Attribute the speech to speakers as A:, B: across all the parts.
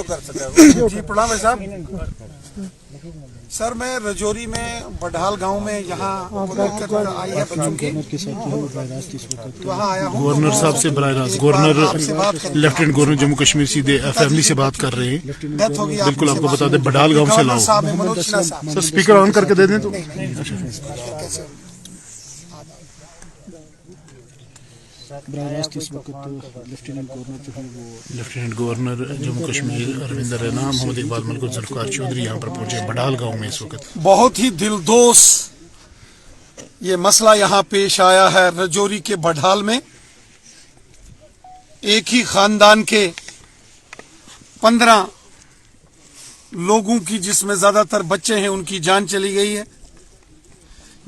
A: कर सके। जी प्रणाम भाई साहब। सर मैं रजौरी में बडहाल गांव में यहाँ आई है बच्चों की वहाँ आया हूँ।
B: गवर्नर साहब से बराह रास्त, governor lieutenant governor Jammu Kashmir सीधे फैमिली से बात कर रहे हैं।
A: डेथ होगी
B: बिल्कुल आपको बता दें बडहाल गांव से लाओ। सर स्पीकर ऑन करके दे दें तो। लेफ्टिनेंट गवर्नर जम्मू कश्मीर अरविंद रैना, मोहम्मद इकबाल मलिक और जुल्फकार चौधरी यहाँ पर पहुंचे बडहाल गांव में इस वक्त।
A: बहुत ही दिलदोज ये मसला यहाँ पेश आया है रजौरी के बडहाल में। एक ही खानदान के 15 लोगों की, जिसमें ज्यादातर बच्चे हैं, उनकी जान चली गई है।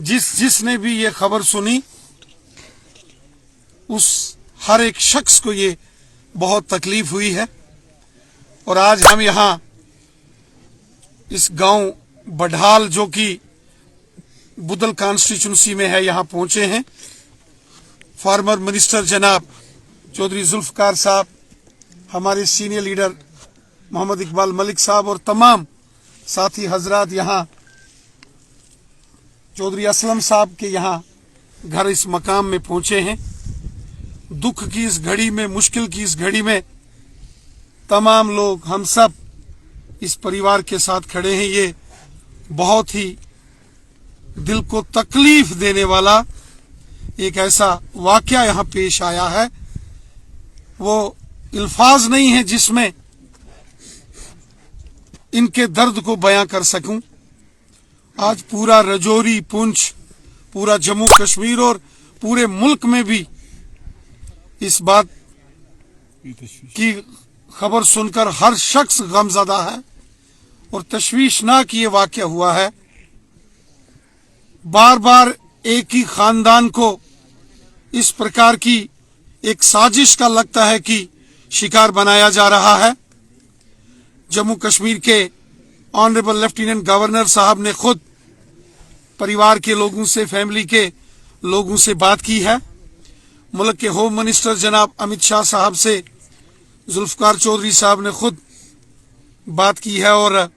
A: जिसने भी ये खबर सुनी उस हर एक शख्स को ये बहुत तकलीफ हुई है। और आज हम यहाँ इस गांव बडहाल जो कि बुदल कॉन्स्टिट्यूंसी में है, यहाँ पहुंचे हैं। फार्मर मिनिस्टर जनाब चौधरी जुल्फकार साहब, हमारे सीनियर लीडर मोहम्मद इकबाल मलिक साहब और तमाम साथी हजरात यहाँ चौधरी असलम साहब के यहाँ घर इस मकाम में पहुंचे हैं। दुख की इस घड़ी में, मुश्किल की इस घड़ी में तमाम लोग, हम सब इस परिवार के साथ खड़े हैं। ये बहुत ही दिल को तकलीफ देने वाला एक ऐसा वाकया यहाँ पेश आया है, वो अल्फाज नहीं है जिसमें इनके दर्द को बयां कर सकूं। आज पूरा रजौरी, पुंछ, पूरा जम्मू कश्मीर और पूरे मुल्क में भी इस बात की खबर सुनकर हर शख्स गमज़दा है और तशवीशनाक ये वाक़या हुआ है। बार बार एक ही खानदान को इस प्रकार की एक साजिश का लगता है कि शिकार बनाया जा रहा है। जम्मू कश्मीर के ऑनरेबल लेफ्टिनेंट गवर्नर साहब ने खुद परिवार के लोगों से, फैमिली के लोगों से बात की है। मुल्क के होम मिनिस्टर जनाब अमित शाह साहब से जुल्फकार चौधरी साहब ने खुद बात की है और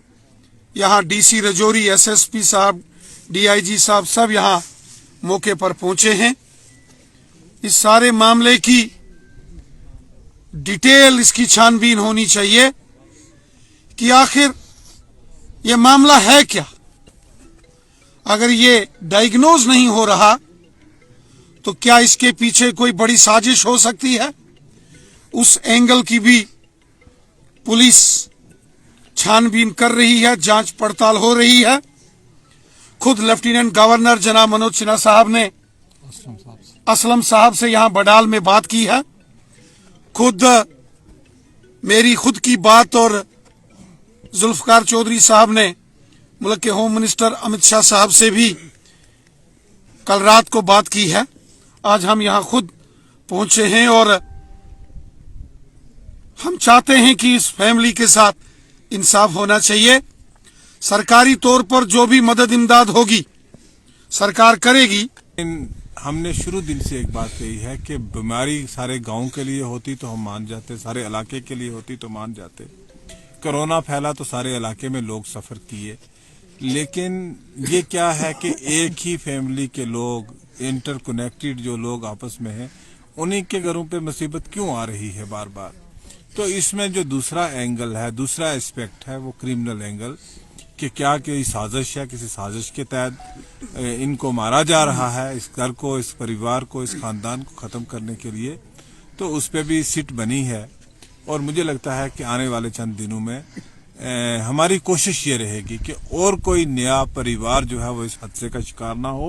A: यहाँ डीसी रजौरी, एसएसपी साहब, डीआईजी साहब सब यहाँ मौके पर पहुंचे हैं। इस सारे मामले की डिटेल, इसकी छानबीन होनी चाहिए कि आखिर ये मामला है क्या। अगर ये डायग्नोज नहीं हो रहा तो क्या इसके पीछे कोई बड़ी साजिश हो सकती है। उस एंगल की भी पुलिस छानबीन कर रही है, जांच पड़ताल हो रही है। खुद लेफ्टिनेंट गवर्नर जनाब मनोज सिन्हा साहब ने असलम साहब से यहाँ बडहाल में बात की है। खुद मेरी खुद की बात और जुल्फकार चौधरी साहब ने मुल्क के होम मिनिस्टर अमित शाह साहब से भी कल रात को बात की है। आज हम यहाँ खुद पहुंचे हैं और हम चाहते हैं कि इस फैमिली के साथ इंसाफ होना चाहिए। सरकारी तौर पर जो भी मदद इमदाद होगी सरकार करेगी।
C: हमने शुरू दिन से एक बात कही है कि बीमारी सारे गांव के लिए होती तो हम मान जाते, सारे इलाके के लिए होती तो मान जाते। कोरोना फैला तो सारे इलाके में लोग सफर किए, लेकिन ये क्या है कि एक ही फैमिली के लोग, इंटरकनेक्टेड जो लोग आपस में हैं, उन्हीं के घरों पे मुसीबत क्यों आ रही है बार बार। तो इसमें जो दूसरा एंगल है, दूसरा एस्पेक्ट है, वो क्रिमिनल एंगल कि क्या कोई साजिश है, किसी साजिश के तहत इनको मारा जा रहा है, इस घर को, इस परिवार को, इस खानदान को ख़त्म करने के लिए। तो उस पर भी सिट बनी है और मुझे लगता है कि आने वाले चंद दिनों में हमारी कोशिश ये रहेगी कि और कोई नया परिवार जो है वो इस हादसे का शिकार ना हो